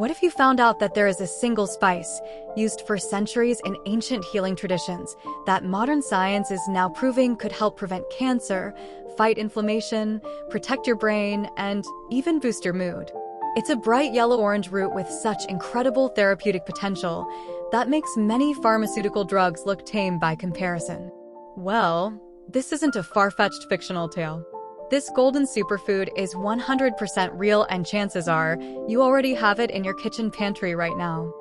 What if you found out that there is a single spice, used for centuries in ancient healing traditions, that modern science is now proving could help prevent cancer, fight inflammation, protect your brain, and even boost your mood? It's a bright yellow-orange root with such incredible therapeutic potential that makes many pharmaceutical drugs look tame by comparison. Well, this isn't a far-fetched fictional tale. This golden superfood is 100% real, and chances are you already have it in your kitchen pantry right now.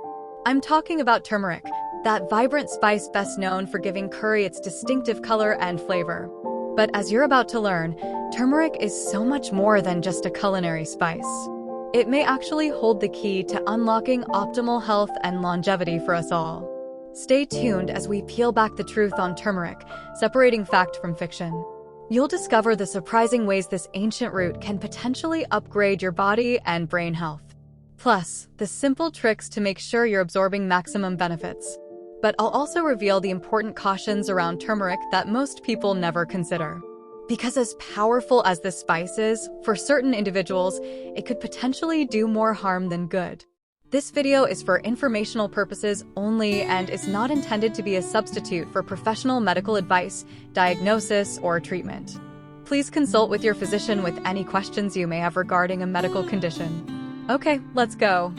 I'm talking about turmeric, that vibrant spice best known for giving curry its distinctive color and flavor. But as you're about to learn, turmeric is so much more than just a culinary spice. It may actually hold the key to unlocking optimal health and longevity for us all. Stay tuned as we peel back the truth on turmeric, separating fact from fiction. You'll discover the surprising ways this ancient root can potentially upgrade your body and brain health. Plus, the simple tricks to make sure you're absorbing maximum benefits. But I'll also reveal the important cautions around turmeric that most people never consider. Because as powerful as this spice is, for certain individuals, it could potentially do more harm than good. This video is for informational purposes only and is not intended to be a substitute for professional medical advice, diagnosis, or treatment. Please consult with your physician with any questions you may have regarding a medical condition. Okay, let's go.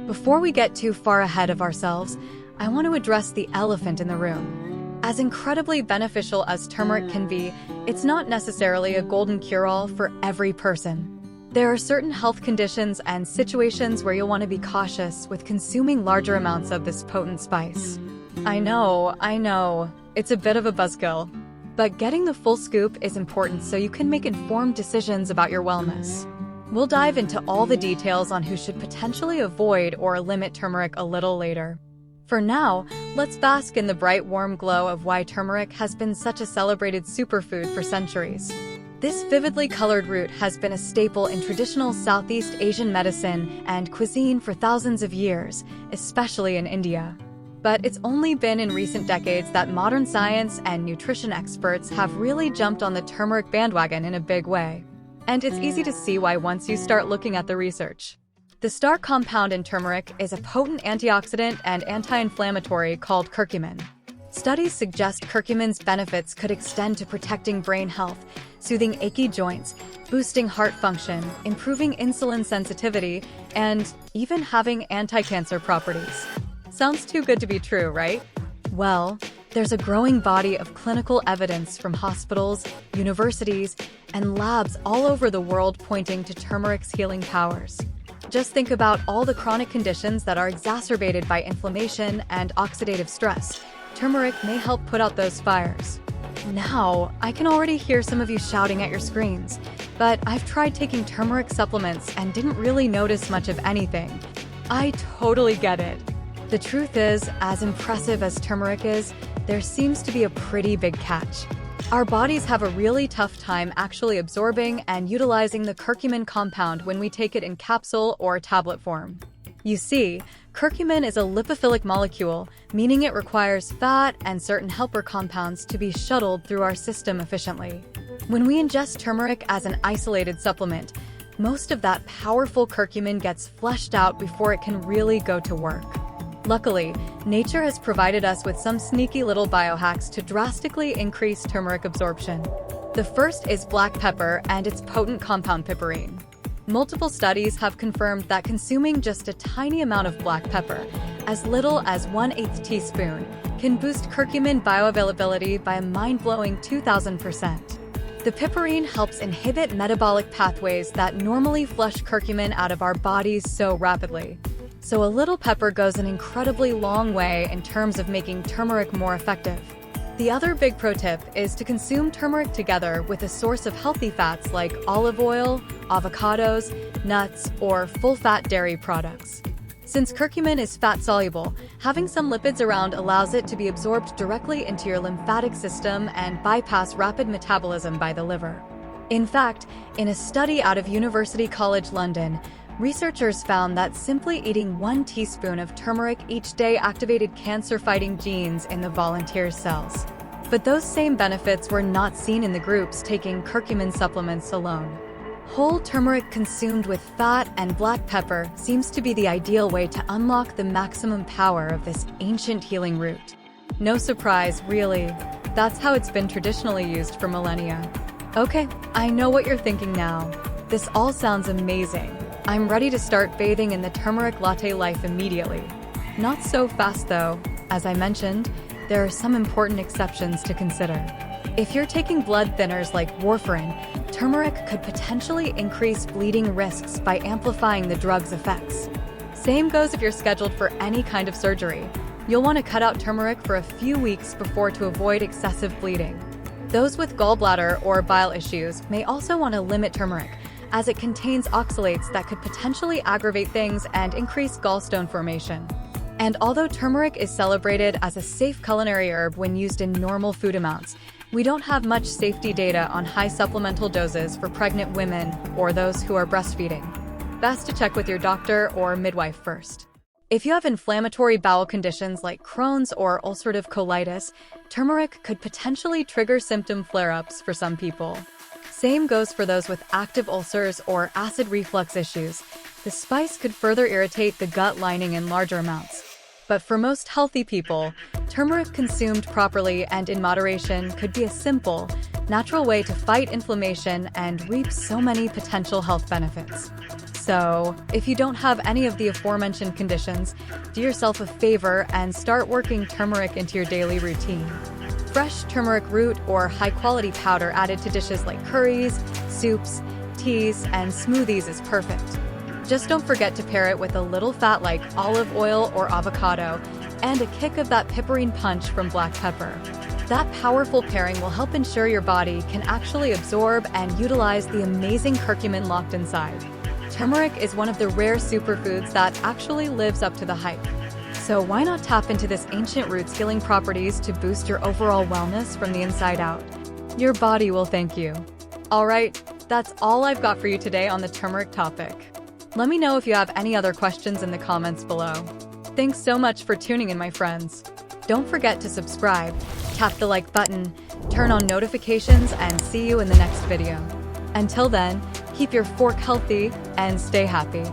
Before we get too far ahead of ourselves, I want to address the elephant in the room. As incredibly beneficial as turmeric can be, it's not necessarily a golden cure-all for every person. There are certain health conditions and situations where you'll want to be cautious with consuming larger amounts of this potent spice. I know, it's a bit of a buzzkill. But getting the full scoop is important so you can make informed decisions about your wellness. We'll dive into all the details on who should potentially avoid or limit turmeric a little later. For now, let's bask in the bright, warm glow of why turmeric has been such a celebrated superfood for centuries. This vividly colored root has been a staple in traditional Southeast Asian medicine and cuisine for thousands of years, especially in India. But it's only been in recent decades that modern science and nutrition experts have really jumped on the turmeric bandwagon in a big way. And it's easy to see why once you start looking at the research. The star compound in turmeric is a potent antioxidant and anti-inflammatory called curcumin. Studies suggest curcumin's benefits could extend to protecting brain health, soothing achy joints, boosting heart function, improving insulin sensitivity, and even having anti-cancer properties. Sounds too good to be true, right? Well, there's a growing body of clinical evidence from hospitals, universities, and labs all over the world pointing to turmeric's healing powers. Just think about all the chronic conditions that are exacerbated by inflammation and oxidative stress. Turmeric may help put out those fires. Now, I can already hear some of you shouting at your screens, but I've tried taking turmeric supplements and didn't really notice much of anything. I totally get it. The truth is, as impressive as turmeric is, there seems to be a pretty big catch. Our bodies have a really tough time actually absorbing and utilizing the curcumin compound when we take it in capsule or tablet form. You see, curcumin is a lipophilic molecule, meaning it requires fat and certain helper compounds to be shuttled through our system efficiently. When we ingest turmeric as an isolated supplement, most of that powerful curcumin gets flushed out before it can really go to work. Luckily, nature has provided us with some sneaky little biohacks to drastically increase turmeric absorption. The first is black pepper and its potent compound piperine. Multiple studies have confirmed that consuming just a tiny amount of black pepper, as little as 1/8 teaspoon, can boost curcumin bioavailability by a mind-blowing 2,000%. The piperine helps inhibit metabolic pathways that normally flush curcumin out of our bodies so rapidly. So a little pepper goes an incredibly long way in terms of making turmeric more effective. The other big pro tip is to consume turmeric together with a source of healthy fats like olive oil, avocados, nuts, or full-fat dairy products. Since curcumin is fat-soluble, having some lipids around allows it to be absorbed directly into your lymphatic system and bypass rapid metabolism by the liver. In fact, in a study out of University College London, researchers found that simply eating 1 teaspoon of turmeric each day activated cancer-fighting genes in the volunteers' cells. But those same benefits were not seen in the groups taking curcumin supplements alone. Whole turmeric consumed with fat and black pepper seems to be the ideal way to unlock the maximum power of this ancient healing root. No surprise, really. That's how it's been traditionally used for millennia. Okay, I know what you're thinking now. This all sounds amazing. I'm ready to start bathing in the turmeric latte life immediately. Not so fast though. As I mentioned, there are some important exceptions to consider. If you're taking blood thinners like warfarin, turmeric could potentially increase bleeding risks by amplifying the drug's effects. Same goes if you're scheduled for any kind of surgery. You'll want to cut out turmeric for a few weeks before to avoid excessive bleeding. Those with gallbladder or bile issues may also want to limit turmeric, as it contains oxalates that could potentially aggravate things and increase gallstone formation. And although turmeric is celebrated as a safe culinary herb when used in normal food amounts, we don't have much safety data on high supplemental doses for pregnant women or those who are breastfeeding. Best to check with your doctor or midwife first. If you have inflammatory bowel conditions like Crohn's or ulcerative colitis, turmeric could potentially trigger symptom flare-ups for some people. Same goes for those with active ulcers or acid reflux issues. The spice could further irritate the gut lining in larger amounts. But for most healthy people, turmeric consumed properly and in moderation could be a simple, natural way to fight inflammation and reap so many potential health benefits. So, if you don't have any of the aforementioned conditions, do yourself a favor and start working turmeric into your daily routine. Fresh turmeric root or high-quality powder added to dishes like curries, soups, teas, and smoothies is perfect. Just don't forget to pair it with a little fat like olive oil or avocado, and a kick of that pepperine punch from black pepper. That powerful pairing will help ensure your body can actually absorb and utilize the amazing curcumin locked inside. Turmeric is one of the rare superfoods that actually lives up to the hype. So why not tap into this ancient root's healing properties to boost your overall wellness from the inside out? Your body will thank you. Alright, that's all I've got for you today on the turmeric topic. Let me know if you have any other questions in the comments below. Thanks so much for tuning in, my friends. Don't forget to subscribe, tap the like button, turn on notifications, and see you in the next video. Until then, keep your fork healthy and stay happy.